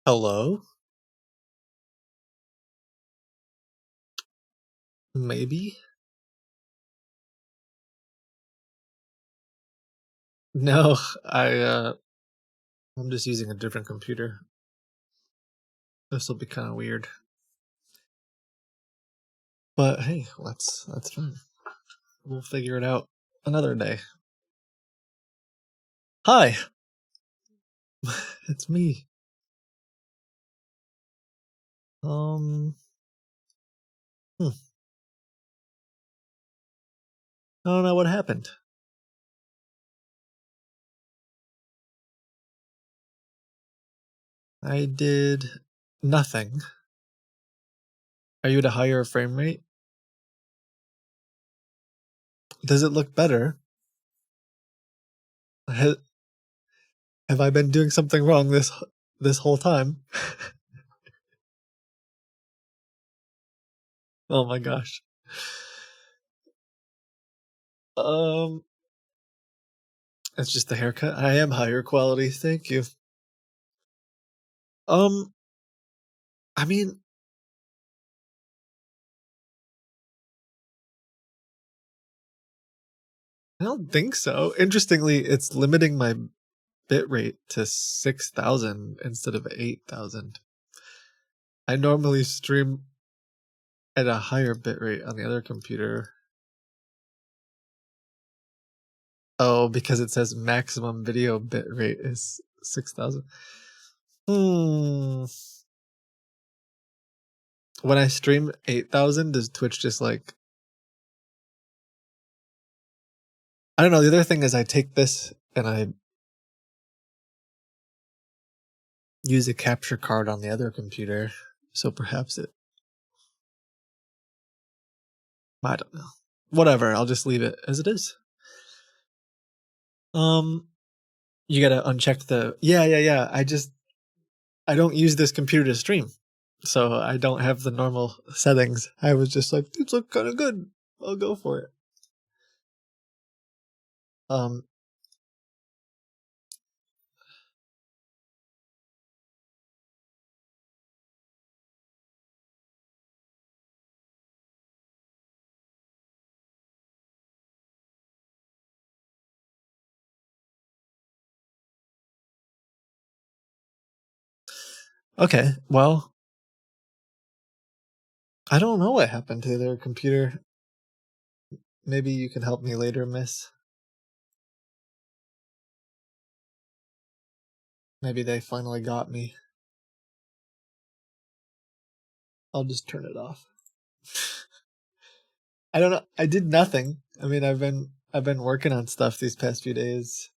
Hello? Maybe? No, I'm just using a different computer. This will be kind of weird. But hey, that's fine. We'll figure it out another day. Hi, it's me. Um, hmm, I don't know what happened. I did nothing. Are you at a higher frame rate? Does it look better? Ha- Have I been doing something wrong this whole time? Oh my gosh. Um, it's just the haircut. I am higher quality. Thank you. Um, I mean, I don't think so. Interestingly, it's limiting my bit rate to 6,000 instead of 8,000. I normally stream at a higher bit rate on the other computer. Oh, because it says maximum video bit rate is 6,000. Hmm. When I stream 8,000, does Twitch just like. I don't know. The other thing is I take this and I use a capture card on the other computer. So perhaps it. I don't know. Whatever. I'll just leave it as it is. Um, You gotta uncheck the yeah. I don't use this computer to stream, so I don't have the normal settings. I was just like, these look kind of good. I'll go for it. Um. Okay. Well, I don't know what happened to their computer. Maybe you can help me later, miss. Maybe they finally got me. I'll just turn it off. I don't know. I did nothing. I mean, I've been working on stuff these past few days.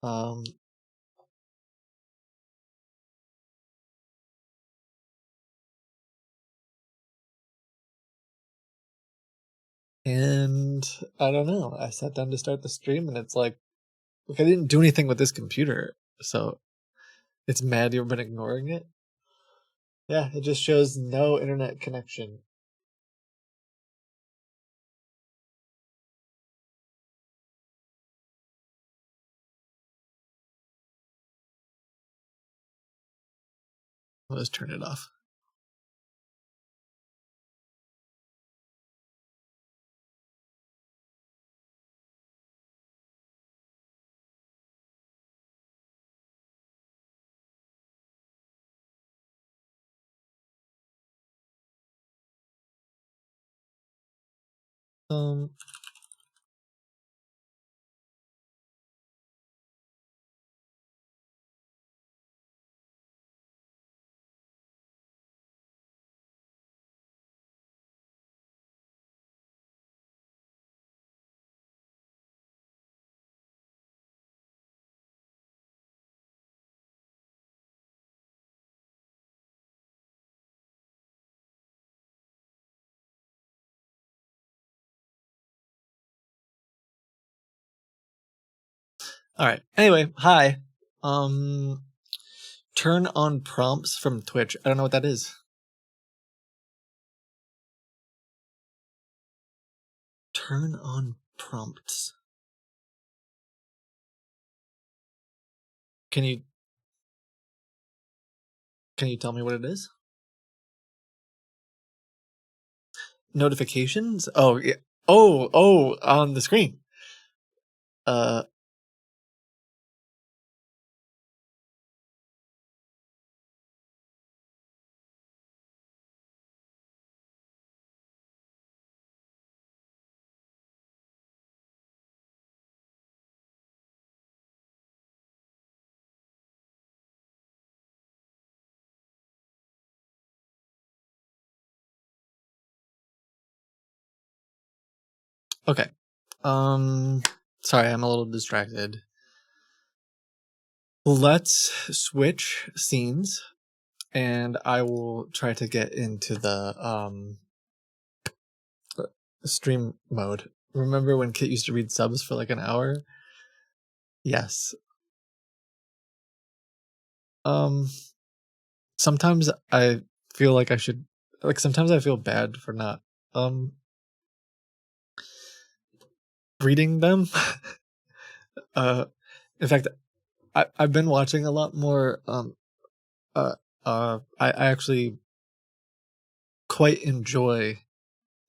Um. And I don't know. I sat down to start the stream, and it's like, look, I didn't do anything with this computer, so it's mad you've been ignoring it. Yeah, it just shows no internet connection. Let's turn it off. Um, all right. Anyway, hi. Um, turn on prompts from Twitch. I don't know what that is. Turn on prompts. Can you Can you tell me what it is? Notifications? Oh, yeah. Oh, on the screen. Uh, okay. Um, Sorry, I'm a little distracted. Let's switch scenes, and I will try to get into the stream mode. Remember when Kit used to read subs for like an hour? Yes. Um, Sometimes I feel like I should, like, sometimes I feel bad for not um reading them. uh, in fact, I've been watching a lot more. Uh, I actually quite enjoy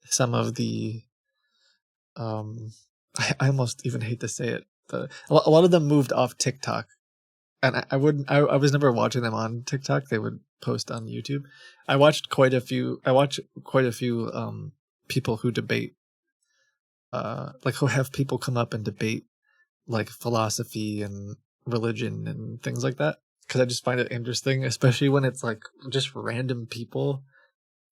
some of the I almost even hate to say it. A lot of them moved off TikTok, and I wouldn't. I was never watching them on TikTok. They would post on YouTube. I watched quite a few. I watch quite a few people who debate, like who have people come up and debate like philosophy and religion and things like that. Because I just find it interesting, especially when it's like just random people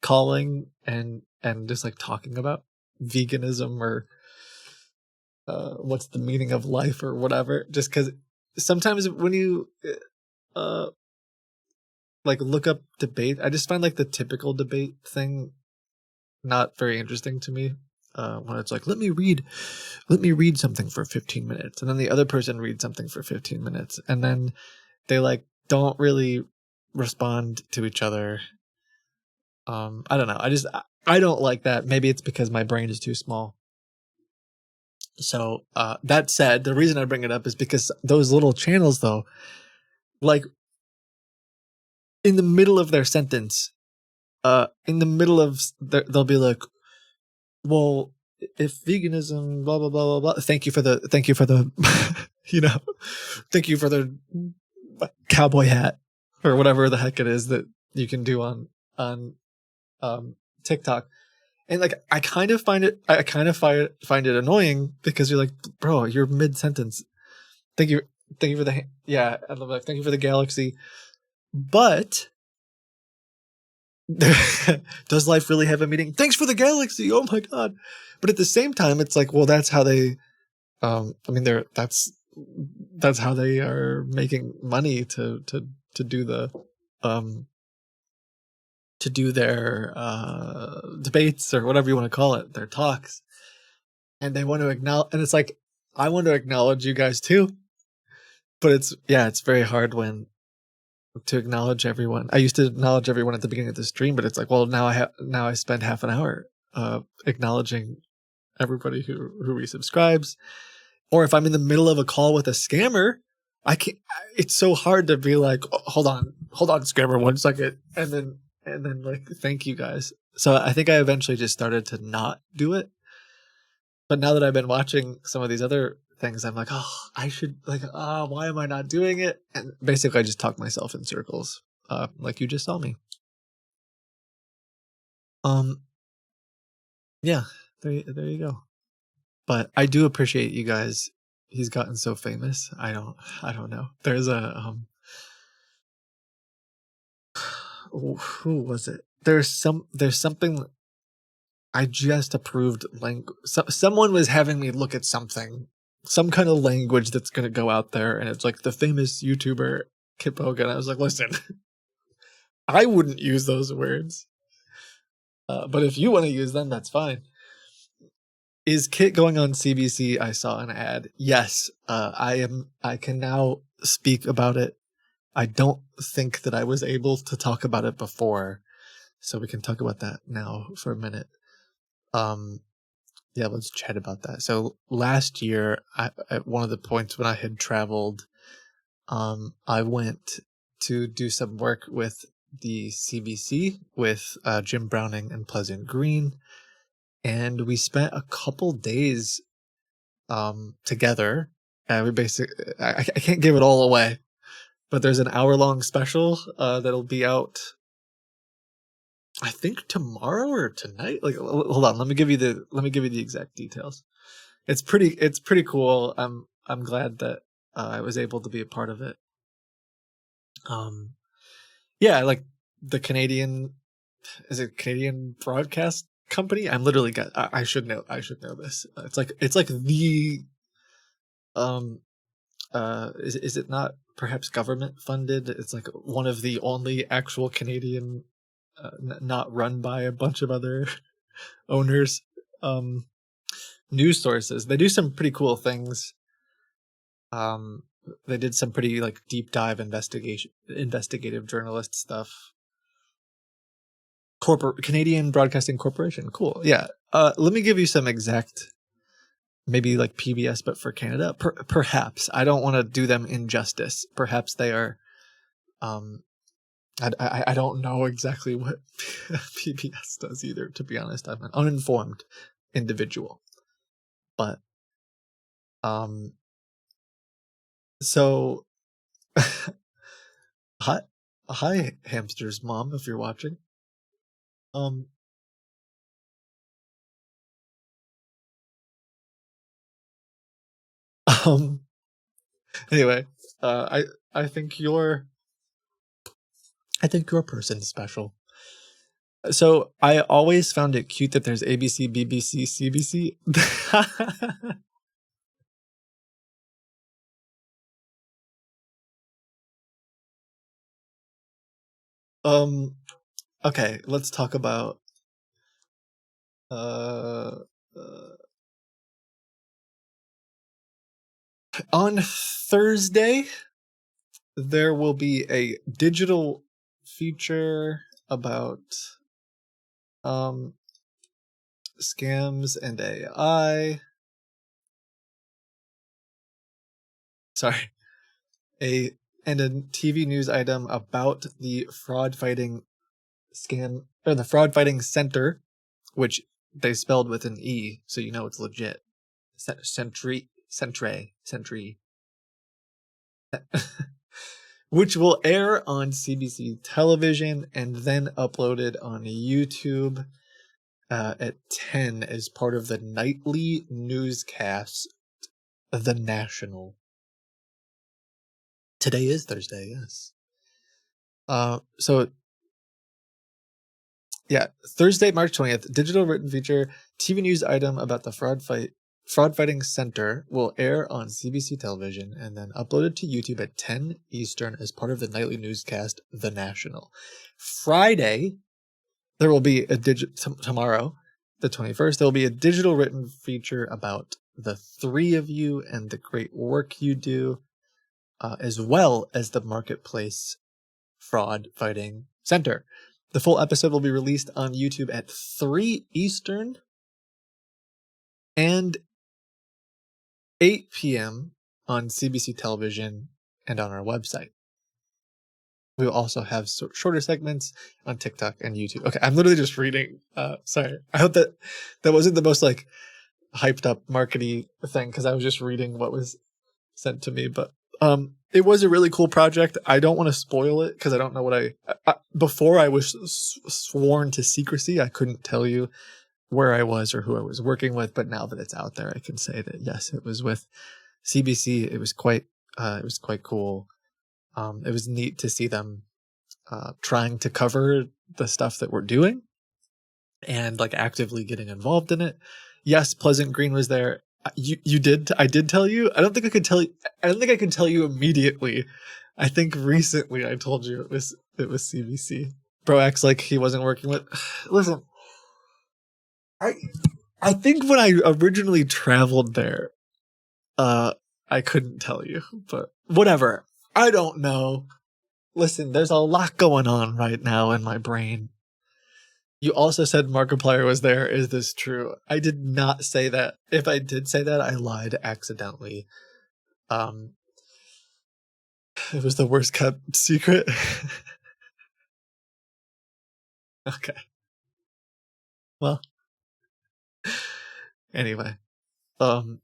calling and just like talking about veganism or what's the meaning of life or whatever. Just because sometimes when you uh like look up debate, I just find like the typical debate thing not very interesting to me. When it's like, let me read something for 15 minutes, and then the other person reads something for 15 minutes, and then they like don't really respond to each other. I don't know. I don't like that. Maybe it's because my brain is too small. So that said, the reason I bring it up is because those little channels, though, like in the middle of their sentence, in the middle of they'll be like, well, if veganism, blah blah blah blah blah. Thank you for the, you know, thank you for the cowboy hat or whatever the heck it is that you can do on TikTok. And like I kind of find it annoying because you're like, bro, you're mid sentence. Thank you, thank you for the yeah. I love that. Thank you for the galaxy. But does life really have a meaning? Thanks for the galaxy. Oh my god! But at the same time, it's like, well, that's how they. I mean, that's how they are making money to do the um to do their debates or whatever you want to call it, their talks, and they want to acknowledge. And it's like, I want to acknowledge you guys too, but it's very hard when to acknowledge everyone. I used to acknowledge everyone at the beginning of the stream, but it's like, well, now I spend half an hour acknowledging everybody who resubscribes. Or if I'm in the middle of a call with a scammer, I can't. It's so hard to be like, "Oh, hold on, scammer, 1 second," and then like, thank you guys. So I think I eventually just started to not do it. But now that I've been watching some of these other things, I'm like, oh, I should like, why am I not doing it? And basically, I just talk myself in circles, like you just saw me. Um, yeah, there you go. But I do appreciate you guys. He's gotten so famous. I don't know. There's a who was it? There's something I just approved language. Someone was having me look at something, some kind of language that's going to go out there, and it's like the famous YouTuber Kitboga, and I was like, listen, I wouldn't use those words, but if you want to use them, that's fine. Is Kit going on CBC? I saw an ad. Yes, I am. I can now speak about it. I don't think that I was able to talk about it before, so we can talk about that now for a minute. Um, yeah, let's chat about that. So last year, at one of the points when I had traveled, I went to do some work with the CBC with Jim Browning and Pleasant Green, and we spent a couple days together. We I can't give it all away, but there's an hour-long special that'll be out, I think tomorrow or tonight. Like, hold on, let me give you the exact details. It's pretty cool. I'm glad that I was able to be a part of it. Yeah, like the Canadian, is it Canadian Broadcast Company? I'm literally I should know this. It's like the is it not perhaps government funded? It's like one of the only actual Canadian not run by a bunch of other owners news sources. They do some pretty cool things. They did some pretty like deep dive investigative journalist stuff. Canadian Broadcasting Corporation. Cool. Yeah. Let me give you some exact, maybe like PBS, but for Canada. Perhaps. I don't want to do them injustice. Perhaps they are. I don't know exactly what PBS does either, to be honest. I'm an uninformed individual. But so hi hamsters mom, if you're watching. Anyway, I think you're a person special. So I always found it cute that there's ABC, BBC, CBC. Okay, let's talk about on Thursday there will be a digital feature about scams and AI. Sorry. A TV news item about the fraud fighting scam, or the fraud fighting center, which they spelled with an E, so you know it's legit. Sentry, which will air on CBC television and then uploaded on YouTube at 10 as part of the nightly newscast, The National. Today is Thursday, yes. So yeah, Thursday, March 20th, digital written feature, TV news item about the fraud fighting center will air on CBC television and then uploaded to YouTube at 10 Eastern as part of the nightly newscast, The National. Friday, there will be tomorrow, the 21st, there will be a digital written feature about the three of you and the great work you do, as well as the Marketplace Fraud Fighting Center. The full episode will be released on YouTube at 3 Eastern and 8 p.m. on CBC television and on our website. We will also have shorter segments on TikTok and YouTube. Okay, I'm literally just reading. Sorry. I hope that wasn't the most like hyped up markety thing, because I was just reading what was sent to me. But it was a really cool project. I don't want to spoil it because I don't know what I before I was sworn to secrecy. I couldn't tell you where I was or who I was working with, but now that it's out there, I can say that yes, it was with CBC. It was quite cool. It was neat to see them trying to cover the stuff that we're doing and like actively getting involved in it. Yes, Pleasant Green was there. I did tell you. I don't think I could tell you. I don't think I could tell you immediately. I think recently I told you it was CBC. Bro acts like he wasn't working with. Listen, I think when I originally traveled there, I couldn't tell you, but whatever. I don't know. Listen, there's a lot going on right now in my brain. You also said Markiplier was there. Is this true? I did not say that. If I did say that, I lied accidentally. It was the worst kept secret. Okay. Well, anyway, um,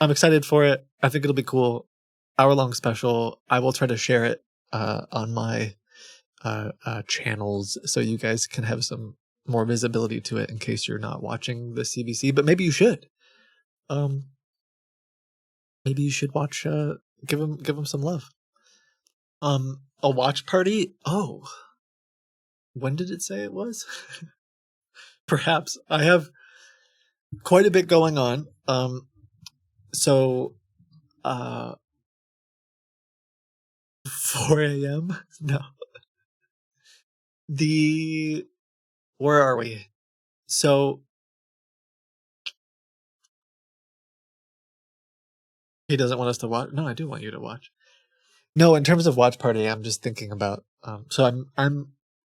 I'm excited for it. I think it'll be cool. Hour-long special. I will try to share it on my channels so you guys can have some more visibility to it in case you're not watching the CBC. But maybe you should. Um, maybe you should watch. Give him some love. A watch party. Oh, when did it say it was? Perhaps I have quite a bit going on. So 4 a.m. No, the where are we? So he doesn't want us to watch. No, I do want you to watch. No, in terms of watch party, I'm just thinking about. So I'm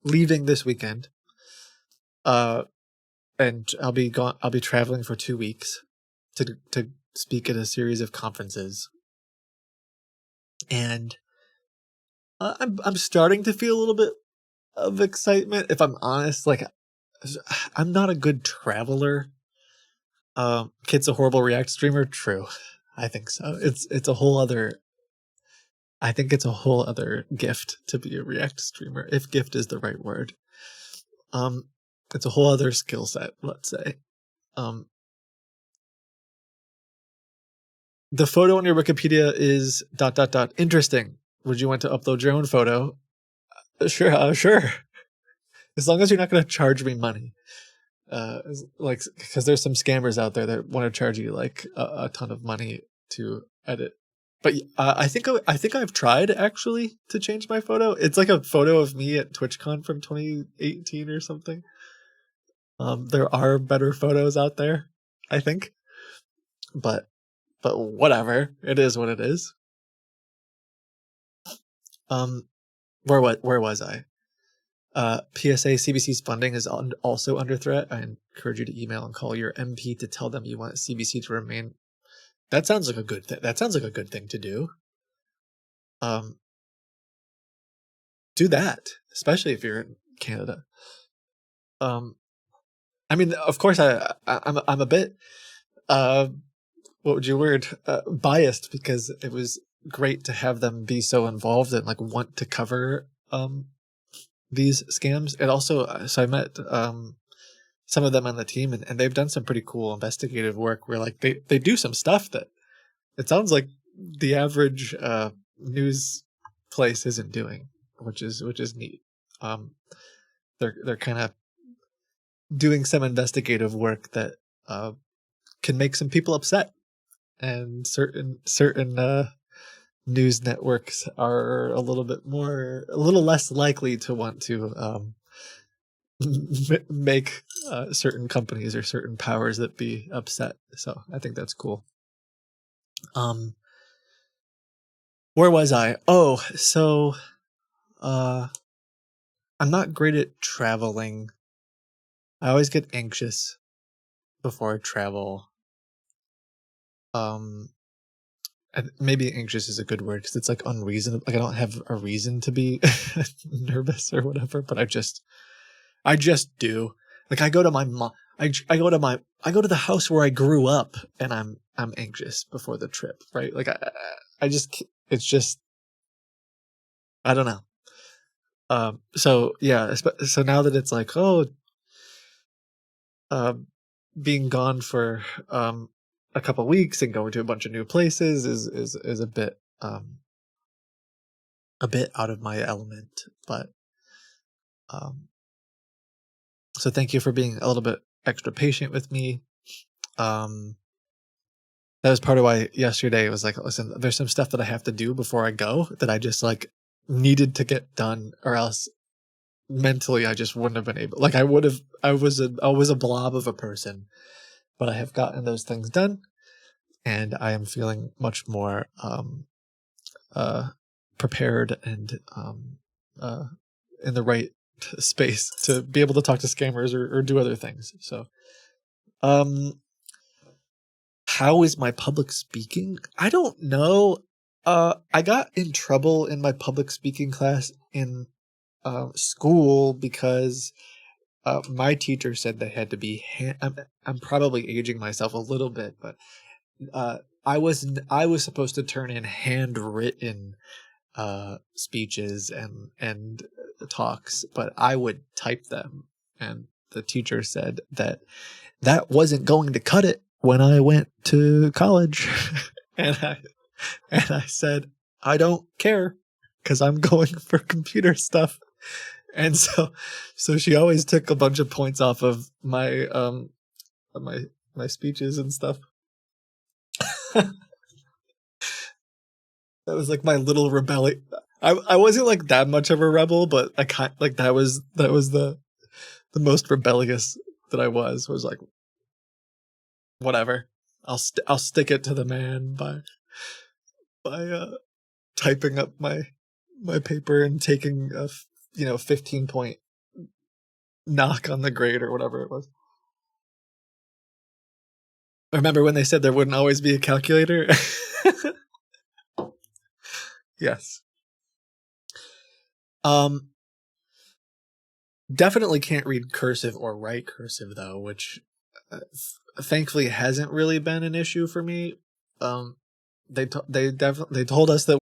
leaving this weekend. Uh, and I'll be gone. I'll be traveling for 2 weeks to speak at a series of conferences, and I'm starting to feel a little bit of excitement. If I'm honest, like I'm not a good traveler. Kid's a horrible React streamer. True, I think so. It's a whole other. I think it's a whole other gift to be a React streamer, if gift is the right word. It's a whole other skill set, let's say. The photo on your Wikipedia is ... interesting. Would you want to upload your own photo? Sure, sure. As long as you're not going to charge me money. Like, because there's some scammers out there that want to charge you like a ton of money to edit. But I think I've tried actually to change my photo. It's like a photo of me at TwitchCon from 2018 or something. There are better photos out there, I think. But whatever. It is what it is. Where was I? PSA CBC's funding is also under threat. I encourage you to email and call your MP to tell them you want CBC to remain. That sounds like a good thing. That sounds like a good thing to do. Do that, especially if you're in Canada. I mean, of course, I'm a bit what would you word biased because it was great to have them be so involved and like want to cover these scams. And also, so I met some of them on the team, and they've done some pretty cool investigative work where like they do some stuff that it sounds like the average news place isn't doing, which is neat. They're kind of doing some investigative work that can make some people upset, and certain news networks are a little less likely to want to make certain companies or certain powers that be upset. So I think that's cool. Where was I? Oh, so I'm not great at traveling. I always get anxious before I travel. Maybe anxious is a good word because it's like unreasonable. Like I don't have a reason to be nervous or whatever, but I just do. Like I go to my mom. I go to the house where I grew up, and I'm anxious before the trip, right? Like I just it's just I don't know. So yeah, so now that it's like being gone for a couple weeks and going to a bunch of new places is a bit out of my element, but so thank you for being a little bit extra patient with me. That was part of why yesterday it was like, listen, there's some stuff that I have to do before I go that I just like needed to get done, or else mentally I just wouldn't have been able. Like I was a blob of a person, but I have gotten those things done, and I am feeling much more prepared and in the right space to be able to talk to scammers or do other things. So, how is my public speaking? I don't know. I got in trouble in my public speaking class in school because my teacher said they had to be. I'm probably aging myself a little bit, but I was supposed to turn in handwritten speeches and talks, but I would type them, and the teacher said that wasn't going to cut it when I went to college, and I said I don't care because I'm going for computer stuff, and so she always took a bunch of points off of my speeches and stuff. That was like my little rebellion. I wasn't like that much of a rebel, but I kind like that was the most rebellious that I was like whatever. I'll stick it to the man by typing up my paper and taking a 15-point knock on the grade or whatever it was. Remember when they said there wouldn't always be a calculator? Yes. Definitely can't read cursive or write cursive though, which thankfully hasn't really been an issue for me. They told us that